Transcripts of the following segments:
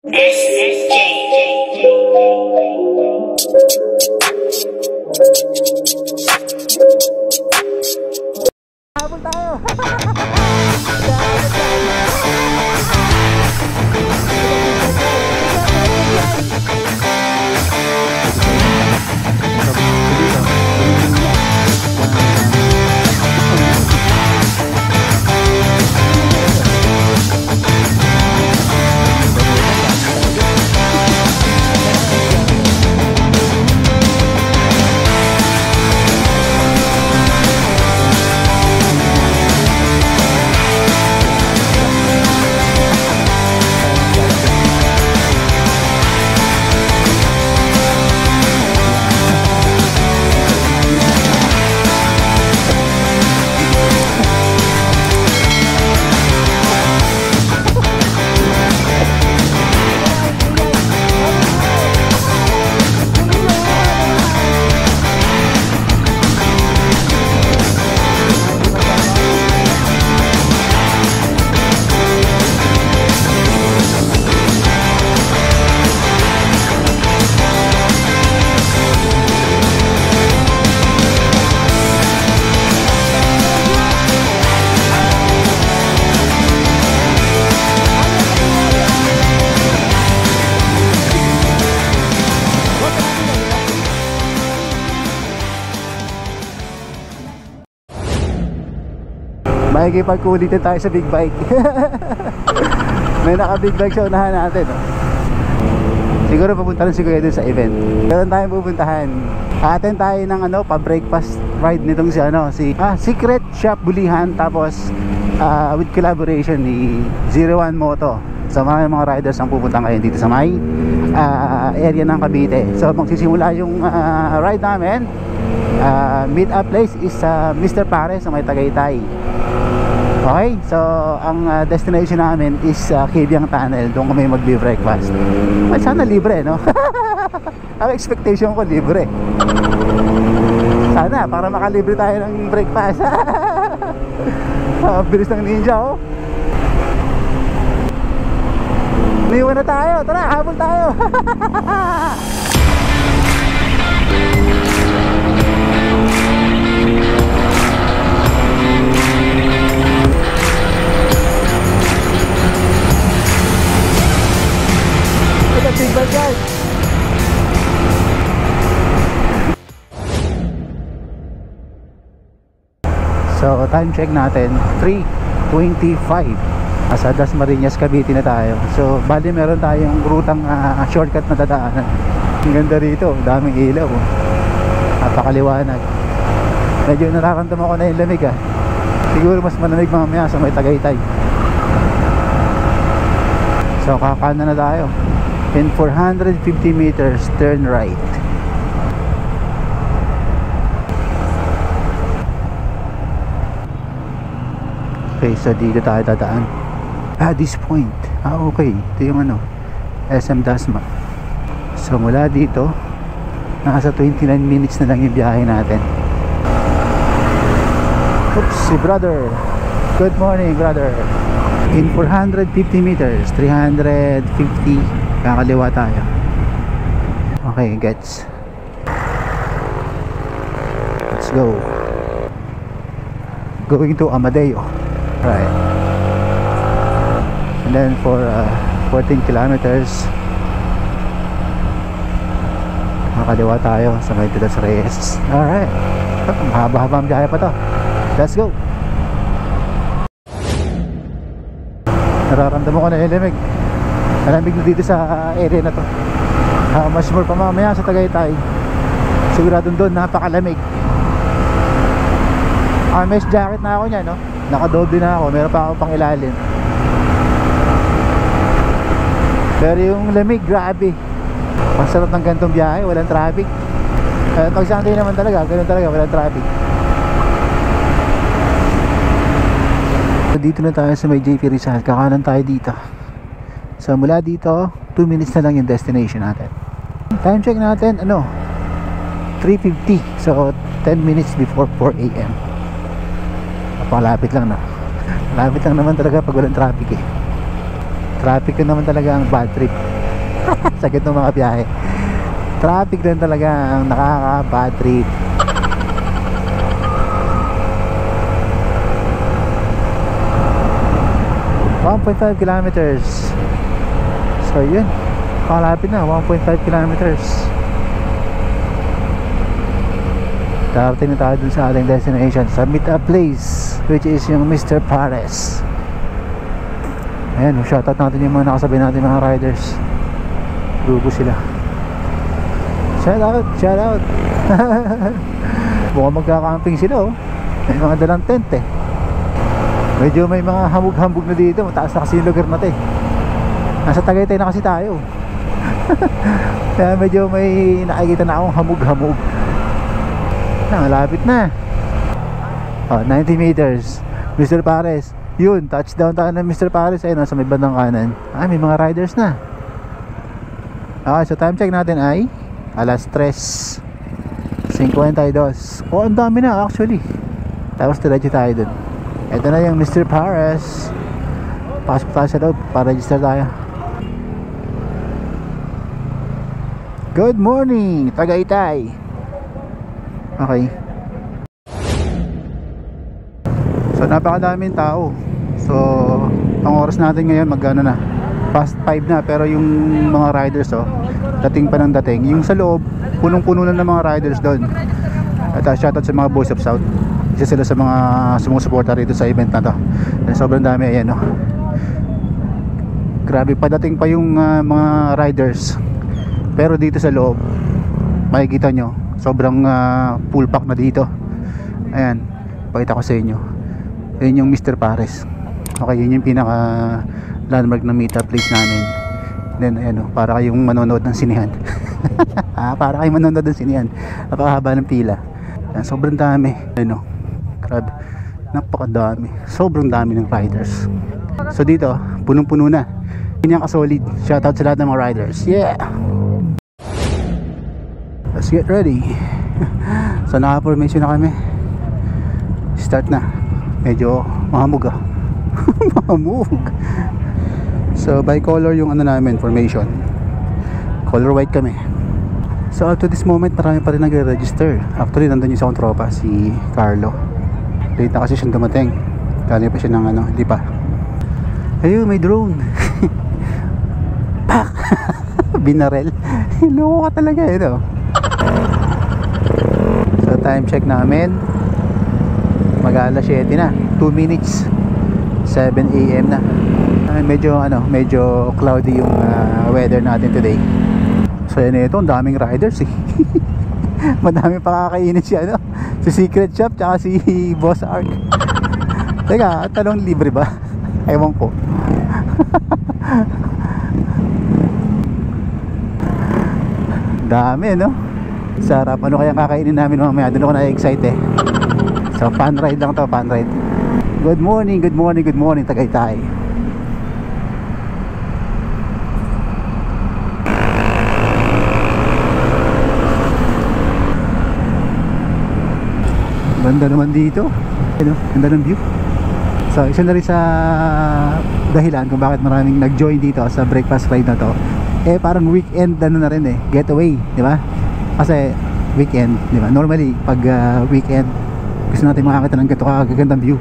Habol tayo. Makikipagkulitin tayo sa big bike. May naka big bike sa unahan natin, oh. Siguro pupunta rin si Kuya dun sa event. Meron tayong pupuntahan. Atin tayo ng pa-breakfast ride nitong si Secret Shop Bulihan. Tapos with collaboration ni 01 Moto. So mga riders ang pupunta ngayon dito sa may area ng Cavite. So magsisimula yung ride namin. Meet up place is Mr. Pare sa may Tagaytay. Okay, so ang destination namin is Kibyang Tunnel. Doon kami magbe-breakfast. Ay, sana libre, no? Ang expectation ko libre. Sana, para makalibre tayo ng breakfast. Bilis ng ninja, oh. Niwan na tayo. Tara, habol tayo. Big bike, guys. So time check natin 3:25. Nasa Dasmariñas, Cavite na tayo. So bali meron tayong rutang shortcut na dadaanan. Ang ganda rito, daming ilaw, oh. Napakaliwanag. Medyo nararamdaman ko na yung lamig, ah. Siguro mas malamig mamaya sa may Tagaytay. So kakanan na tayo. In 450 meters, turn right. Okay, so dito tayo dadaan. This point. Okay. Ito yung SM Dasma. So mula dito, nasa 29 minutes na lang yung biyahe natin. Oops, si brother. Good morning, brother. In 450 meters, 350, kakaliwa tayo. Okay, gets. Let's go. Going to Amadeo. Right. And then for 14 kilometers, kakaliwa tayo sa may Pilas Reyes. Alright. Mahaba-haba ang biyahe pa to. Let's go. Nararamdaman ko na yung lamig. Malamig na dito sa area na to. Mas more pa mamaya sa Tagaytay. Siguradong doon napakalamig. Mesh jacket na ako niya, no? Nakadoble na ako. Meron pa ako pang ilalim. Pero yung lamig, grabe. Masarap ng gantong biyahe, walang traffic. Pag Sunday naman talaga, ganoon talaga, walang traffic. So dito na tayo sa may JP Rizal. Kakanan tayo dito. So mula dito 2 minutes na lang yung destination natin. Time check natin 3:50. So 10 minutes before 4 AM. Napalapit lang, no? Malapit lang naman talaga pag walang traffic, eh. Traffic yun naman talaga ang bad trip. Sakit ng mga biyahe. Traffic din talaga ang nakaka-bad trip. .5 kilometers. So yun, kalapit na, 1.5 kilometers. Darating na tayo dun sa ating destination, sa meet-up place, which is yung Mr. Pares. Ayan, shoutout natin yung mga nakasabay natin mga riders. Grupo sila. Shoutout, shoutout. Mukhang magkakamping sila oh. May mga dalang tent eh. Medyo may mga hamog-hamog na dito. Mataas na kasi yung lugar natin. Nasa Tagaytay na kasi tayo. Kaya medyo may nakikita na akong hamog-hamog. Malapit na. 90 meters Mr. Pares. Yun, touchdown tayo ng Mr. Pares. Ayun, sa may bandang kanan. May mga riders na. Okay, so time check natin ay alas 3:52. Ang dami na actually. Tapos diretso tayo dun. Ito na yung Mr. Pares. Pasok tayo sa loob para register tayo. Good morning, Tagaytay. Okay. So napakadaming tao. So ang oras natin ngayon magkano na? Past 5 na, pero yung mga riders dating pa ng dating. Yung sa loob, punong-puno na ng mga riders doon. At shoutout sa mga Boys of South. Isa sila sa mga sumusuporta rito sa event na to. Sobrang dami, ayan grabe, padating pa yung mga riders. Pero dito sa loob, makikita nyo, sobrang full pack na dito. Ayan, pakita ko sa inyo. Ayan yung Mr. Pares. Okay, yun yung pinaka landmark na meetup place namin. Then ayan para kayong manonood ng sinihan. Para kayong manonood ng sinihan. Napakahaba ng pila. Ayan, sobrang dami. Ayan grabe, napakadami. Sobrang dami ng riders. So dito, punong-puno na. Yun yung kasolid. Shoutout sa lahat ng mga riders. Yeah! Let's get ready. So naka-formation na kami. Start na. Medyo mahamog mahamog. So by color yung namin formation. Color white kami. So up to this moment marami pa rin nagre-register. Actually nandun yung isang tropa, si Carlo. Late na kasi siyang dumating. Kaya pa siya ng hindi pa. Ayun, may drone. Pak! Binarel. Loko ka talaga So time check namin, mag-alas 7 na, 2 minutes 7 AM na. Medyo cloudy yung weather natin today. So yun ang daming riders madami pa kakainin si si Secret Shop tsaka si Boss Ark. Teka, talong libre ba? Ewan ko. Dami sarap. Ano kayang kakainin namin mamaya? Doon ako na-excite So fun ride lang to, fun ride. Good morning, good morning, good morning Tagaytay. Ganda naman dito. Ganda ng view. So isa na rin sa dahilan kung bakit maraming nag-join dito sa breakfast ride na to. Parang weekend na rin getaway, di ba? Kasi weekend, di ba? Normally pag weekend gusto natin makakita ng kagandang view.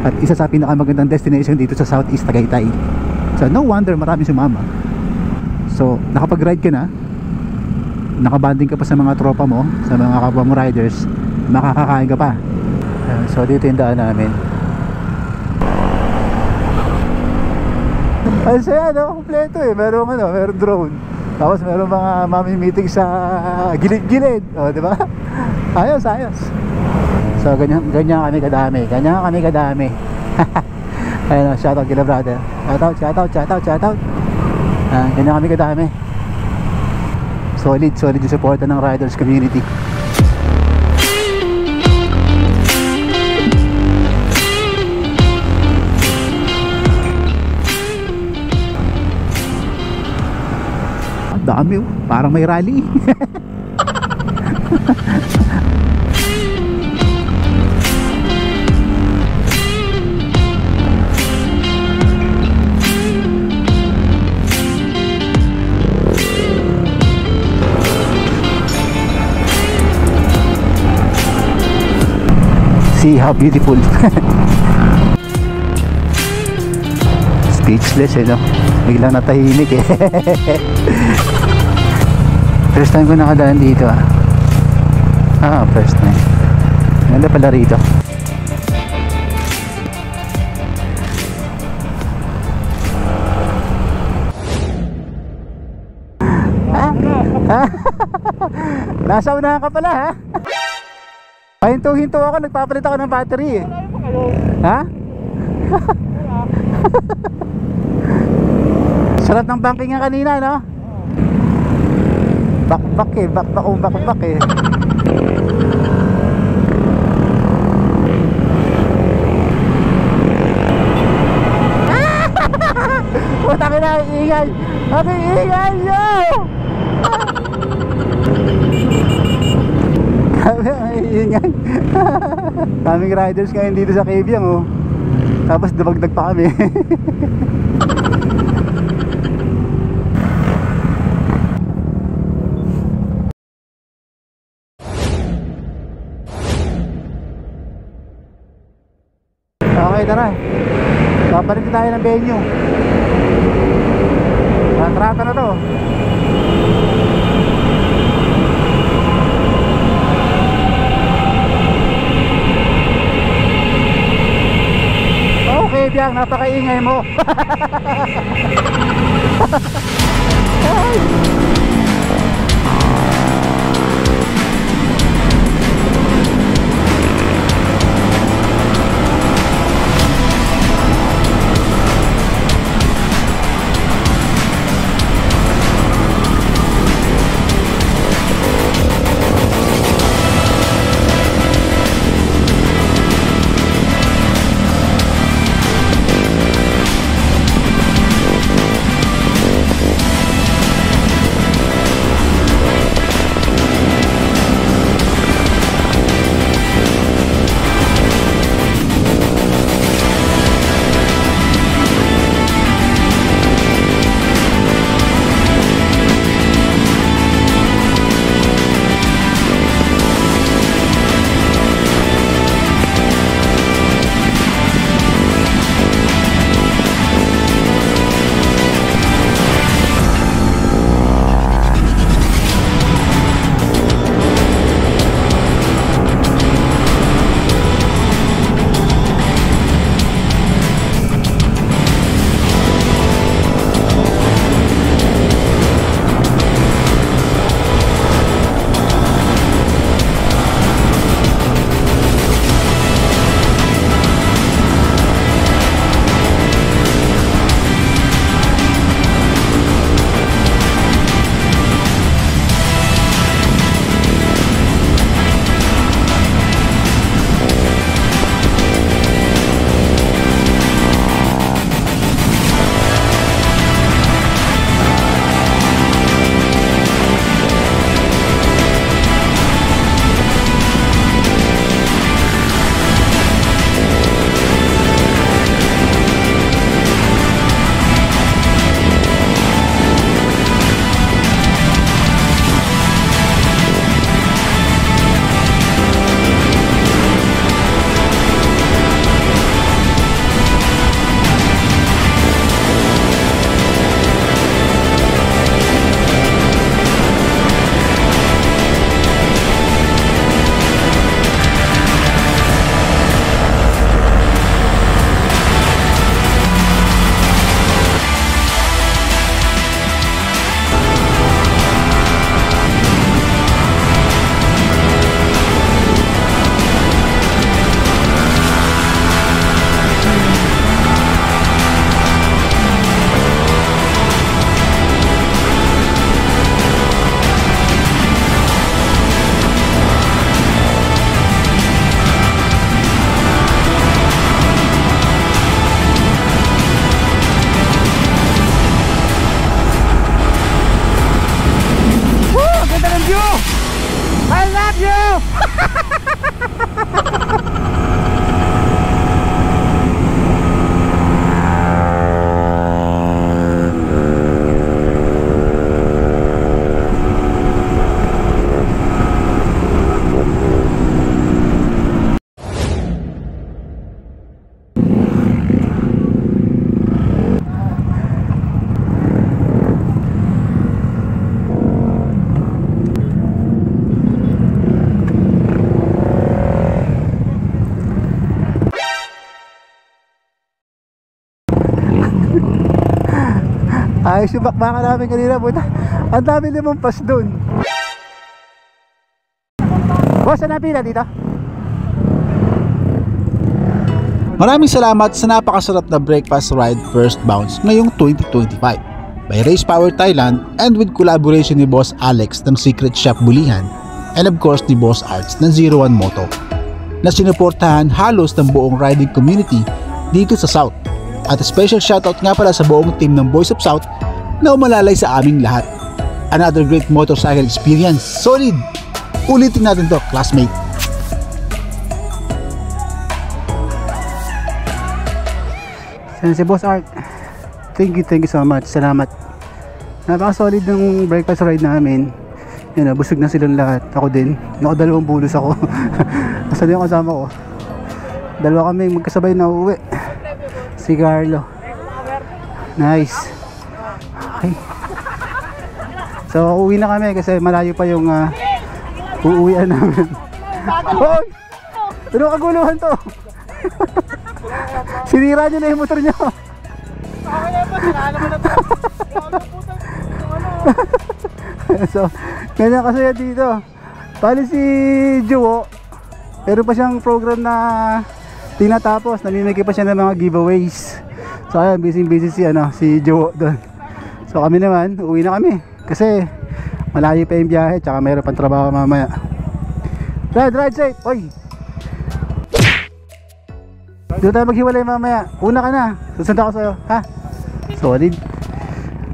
At isa sa pinakamagandang destination dito sa Southeast Tagaytay. So no wonder maraming sumama. So nakapag-ride ka na, nakabanding ka pa sa mga tropa mo, sa mga kapwa mo riders, makakakain ka pa. So dito yung daan namin. Ay saya kompleto meron drone. Tapos meron mga mami-meeting sa gilid-gilid, di ba? Ayos. So ganyan kami kadami. Ayun, shoutout kila brother. Shoutout. Ganyan kami kadami. Solid yung support ng riders community. Dami parang may rally. See how beautiful. Speechless eh, no? Biglang natahimik eh. First time ko nakadaan dito ah. First time. Ganda pala rito. Nasa unahan ka pala ha? Pahinto-hinto ako, nagpapalit ako ng battery eh. Ha? Sarap ng banking nga kanina, no? Bakbak eh, bakbak eh. Puta ka na, ingay! Aking ingay yo! Kami ang ingay. Kaming riders ngayon dito sa Kabyang oh. Tapos dumagdag pa kami. Okay, tara. Papalit tayo ng venue. Trata na to. Okay, Biyang, napakaingay mo. Ayos yung bakbakan namin kanina, puta. Ang dami limang pas dun. Boss, saan na pila dito? Maraming salamat sa napakasarap na breakfast ride First Bounce ngayong 2025 by Race Power Thailand and with collaboration ni Boss Alex ng Secret Shop Bulihan and of course ni Boss Arts ng 01 Moto na sinuportahan halos ng buong riding community dito sa South. At a special shoutout nga pala sa buong team ng Boys of South na umalalay sa aming lahat. Another great motorcycle experience. Solid! Ulitin natin to, classmate. Si Boss Art, thank you so much. Salamat. Napaka-solid ng breakfast ride namin. Yan, busog na silang lahat. Ako din. Nakadalawang bulos ako. Kasali yung kasama ko. Dalawa kami magkasabay na uuwi. Si Carlo. Nice. Okay. So, uuwi na kami kasi malayo pa yung uuwian namin. Hoy! Ano kaguluhan to? Sinira nyo na yung motor nyo. So, ganyan kasi yan dito. Pali si Jowo, meron pa siyang program na tinatapos. Namimigay pa siya ng mga giveaways. So ayan, busy si Jowo doon. So kami naman, uwi na kami kasi malayo pa yung biyahe, tsaka meron pang trabaho mamaya. Ride safe. Oy, doon tayo maghiwalay mamaya. Una ka na, susunod ako sa'yo, ha? Solid.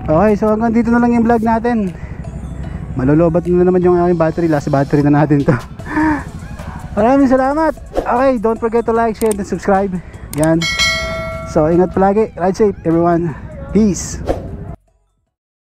Okay, so hanggang dito na lang yung vlog natin. Malulobat na naman yung aking battery. Last battery na natin to. Maraming salamat. Okay, don't forget to like, share, and subscribe. Yan. So ingat palagi. Ride safe everyone. Peace.